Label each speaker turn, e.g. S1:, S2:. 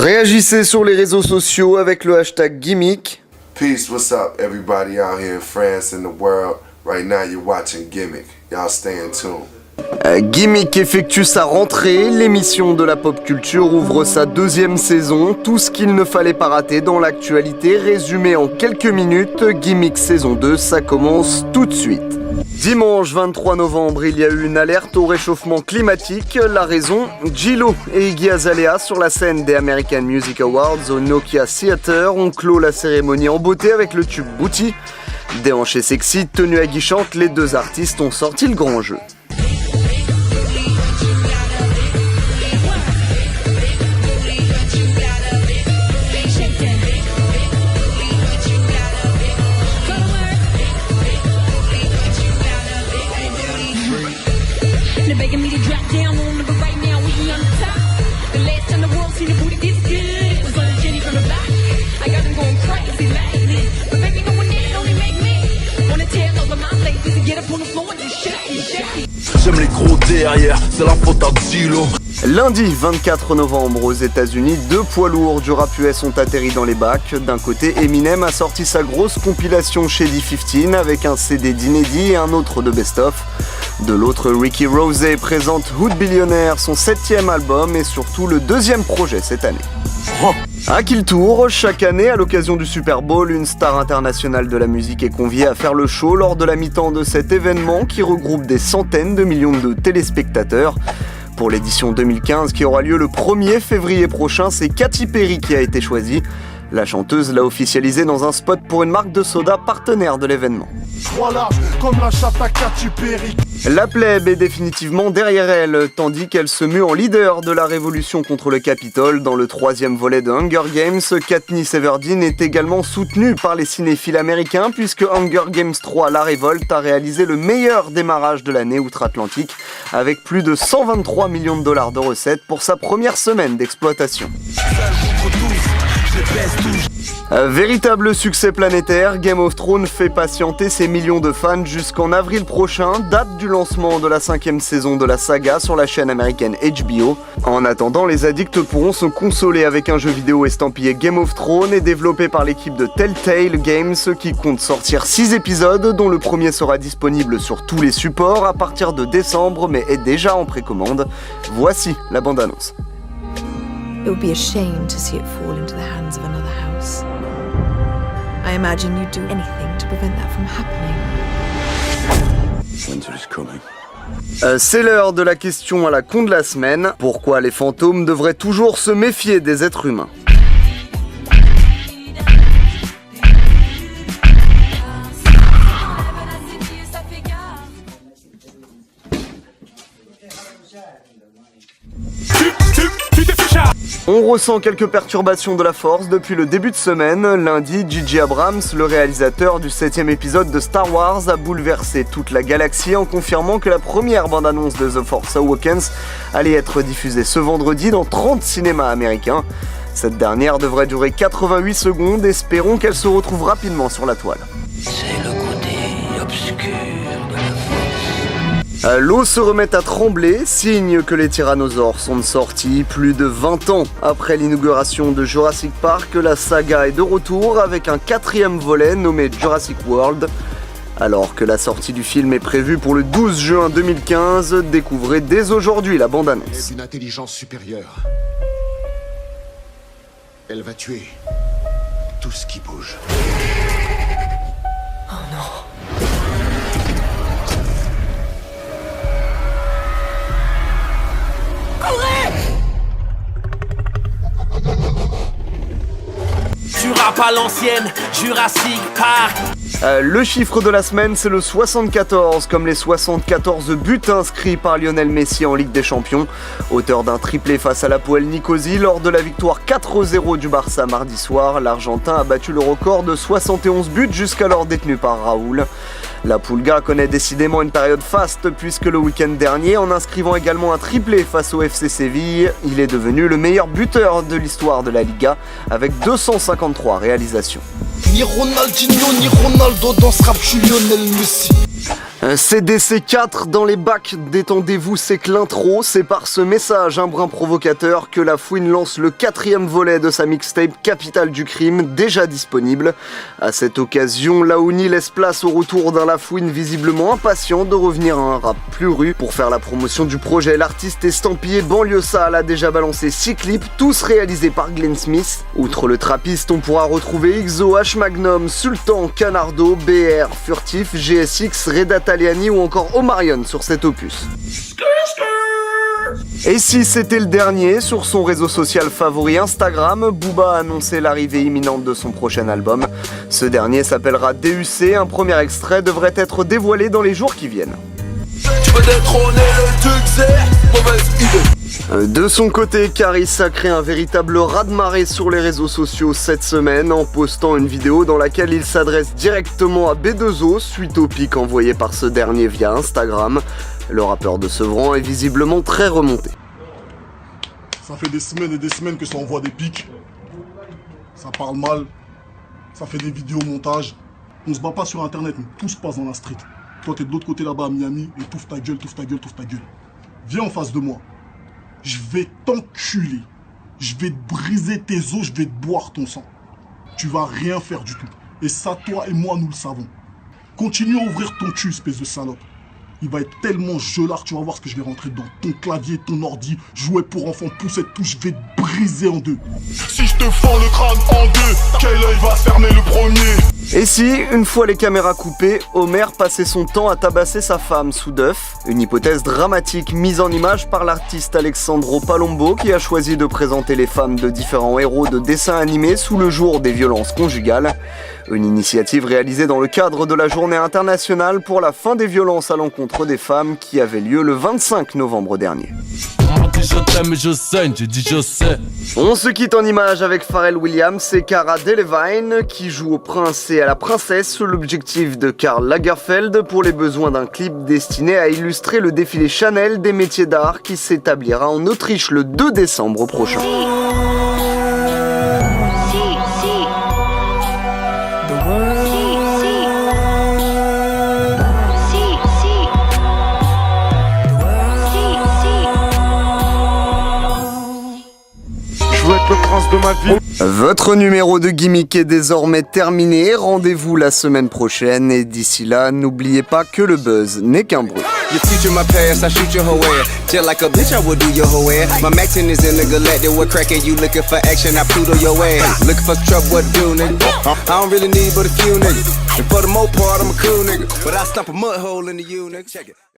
S1: Réagissez sur les réseaux sociaux avec le hashtag Gimmick.
S2: Peace, what's up everybody out here in France and the world. Right now you're watching Gimmick. Y'all stay in tune.
S1: Gimmick effectue sa rentrée, l'émission de la pop culture ouvre sa deuxième saison, tout ce qu'il ne fallait pas rater dans l'actualité, résumé en quelques minutes. Gimmick saison 2, ça commence tout de suite. Dimanche 23 novembre, il y a eu une alerte au réchauffement climatique. La raison, J-Lo et Iggy Azalea sur la scène des American Music Awards au Nokia Theater ont clos la cérémonie en beauté avec le tube Booty. Déhanchés sexy, tenues aguichantes, les deux artistes ont sorti le grand jeu.
S3: J'aime les gros derrière, c'est la faute à Zilo.
S1: Lundi 24 novembre aux États-Unis, deux poids lourds du rap US ont atterri dans les bacs. D'un côté, Eminem a sorti sa grosse compilation Shady 15 avec un CD d'inédit et un autre de best-of. De l'autre, Ricky Rose présente Hood Billionaire, son 7e album et surtout le 2e projet cette année. À Kill Tour, chaque année, à l'occasion du Super Bowl, une star internationale de la musique est conviée à faire le show lors de la mi-temps de cet événement qui regroupe des centaines de millions de téléspectateurs. Pour l'édition 2015 qui aura lieu le 1er février prochain, c'est Katy Perry qui a été choisie. La chanteuse l'a officialisé dans un spot pour une marque de soda partenaire de l'événement. La plèbe est définitivement derrière elle, tandis qu'elle se mue en leader de la révolution contre le Capitole. Dans le 3e volet de Hunger Games, Katniss Everdeen est également soutenue par les cinéphiles américains puisque Hunger Games 3 La Révolte a réalisé le meilleur démarrage de l'année outre-Atlantique avec plus de 123 millions de dollars de recettes pour sa première semaine d'exploitation. Véritable succès planétaire, Game of Thrones fait patienter ses millions de fans jusqu'en avril prochain, date du lancement de la 5e saison de la saga sur la chaîne américaine HBO. En attendant, les addicts pourront se consoler avec un jeu vidéo estampillé Game of Thrones et développé par l'équipe de Telltale Games qui compte sortir 6 épisodes dont le premier sera disponible sur tous les supports à partir de décembre mais est déjà en précommande. Voici la bande-annonce.
S4: It would be a shame to see it fall into the hands of another house. I imagine you'd do anything to prevent that from happening.
S3: Winter is coming.
S1: C'est l'heure de la question à la con de la semaine. Pourquoi les fantômes devraient toujours se méfier des êtres humains ? On ressent quelques perturbations de la force depuis le début de semaine. Lundi, J.J. Abrams, le réalisateur du 7e épisode de Star Wars, a bouleversé toute la galaxie en confirmant que la première bande-annonce de The Force Awakens allait être diffusée ce vendredi dans 30 cinémas américains. Cette dernière devrait durer 88 secondes, espérons qu'elle se retrouve rapidement sur la toile.
S5: C'est le côté obscur de la force.
S1: L'eau se remet à trembler, signe que les tyrannosaures sont sortis. Plus de 20 ans après l'inauguration de Jurassic Park, la saga est de retour avec un 4e volet nommé Jurassic World. Alors que la sortie du film est prévue pour le 12 juin 2015, découvrez dès aujourd'hui la bande-annonce.
S6: Une intelligence supérieure. Elle va tuer tout ce qui bouge.
S4: Oh non.
S5: Tu rap à l'ancienne, Jurassic Park.
S1: Le chiffre de la semaine, c'est le 74, comme les 74 buts inscrits par Lionel Messi en Ligue des Champions. Auteur d'un triplé face à l'Hapoel Nicosie lors de la victoire 4-0 du Barça mardi soir, l'Argentin a battu le record de 71 buts jusqu'alors détenu par Raoul. La Pulga connaît décidément une période faste puisque le week-end dernier, en inscrivant également un triplé face au FC Séville, il est devenu le meilleur buteur de l'histoire de la Liga avec 253 réalisations.
S3: Ni Ronaldinho ni Ronaldo dans ce rap, je suis Lionel Messi.
S1: CDC 4 dans les bacs, détendez-vous, c'est que l'intro, c'est par ce message un brin provocateur que La Fouine lance le 4e volet de sa mixtape Capitale du Crime, déjà disponible. À cette occasion, Laouni laisse place au retour d'un La Fouine visiblement impatient de revenir à un rap plus rue. Pour faire la promotion du projet, l'artiste estampillé Banlieue Sale a déjà balancé 6 clips, tous réalisés par Glenn Smith. Outre le trappiste, on pourra retrouver XO, H Magnum, Sultan, Canardo, BR, Furtif, GSX, Reda Taliani ou encore Omarion sur cet opus. Et si c'était le dernier, sur son réseau social favori Instagram, Booba a annoncé l'arrivée imminente de son prochain album. Ce dernier s'appellera DUC, un premier extrait devrait être dévoilé dans les jours qui viennent.
S3: Tu veux détrôner le succès, mauvaise idée.
S1: De son côté, Caris a créé un véritable raz-de-marée sur les réseaux sociaux cette semaine en postant une vidéo dans laquelle il s'adresse directement à B2O suite au pic envoyé par ce dernier via Instagram. Le rappeur de Sevran est visiblement très remonté.
S7: Ça fait des semaines et des semaines que ça envoie des pics. Ça parle mal. Ça fait des vidéos montage. On se bat pas sur internet, mais tout se passe dans la street. Toi t'es de l'autre côté là-bas à Miami et touffe ta gueule, touffe ta gueule, touffe ta gueule. Viens en face de moi. Je vais t'enculer. Je vais te briser tes os, je vais te boire ton sang. Tu vas rien faire du tout. Et ça, toi et moi, nous le savons. Continue à ouvrir ton cul, espèce de salope. Il va être tellement gelard, tu vas voir ce que je vais rentrer dans ton clavier, ton ordi, jouer pour enfants, poussette, tout, je vais te briser en deux.
S3: Si je te fends le crâne en deux, quel œil va se fermer le premier?
S1: Et si, une fois les caméras coupées, Homer passait son temps à tabasser sa femme sous Duff, une hypothèse dramatique mise en image par l'artiste Alexandro Palombo qui a choisi de présenter les femmes de différents héros de dessins animés sous le jour des violences conjugales. Une initiative réalisée dans le cadre de la Journée internationale pour la fin des violences à l'encontre des femmes qui avait lieu le 25 novembre dernier.
S3: Je t'aime, je saigne, j'ai dit je sais.
S1: On se quitte en images avec Pharrell Williams et Cara Delevingne qui joue au prince et à la princesse sous l'objectif de Karl Lagerfeld pour les besoins d'un clip destiné à illustrer le défilé Chanel des métiers d'art qui s'établira en Autriche le 2 décembre prochain.
S7: Le prince de ma vie.
S1: Votre numéro de gimmick est désormais terminé, rendez-vous la semaine prochaine et d'ici là, n'oubliez pas que le buzz n'est qu'un bruit.
S8: You feature my past, I shoot your whole ass. Just like a bitch, I would do your whole ass. My Maxin is in the galactic, what crackin'? You looking for action, I Pluto your ass. Looking for trouble, what to do, nigga? I don't really need but a few niggas. And for the most part, I'm a cool nigga. But I stomp a mud hole into you, nigga. Check it.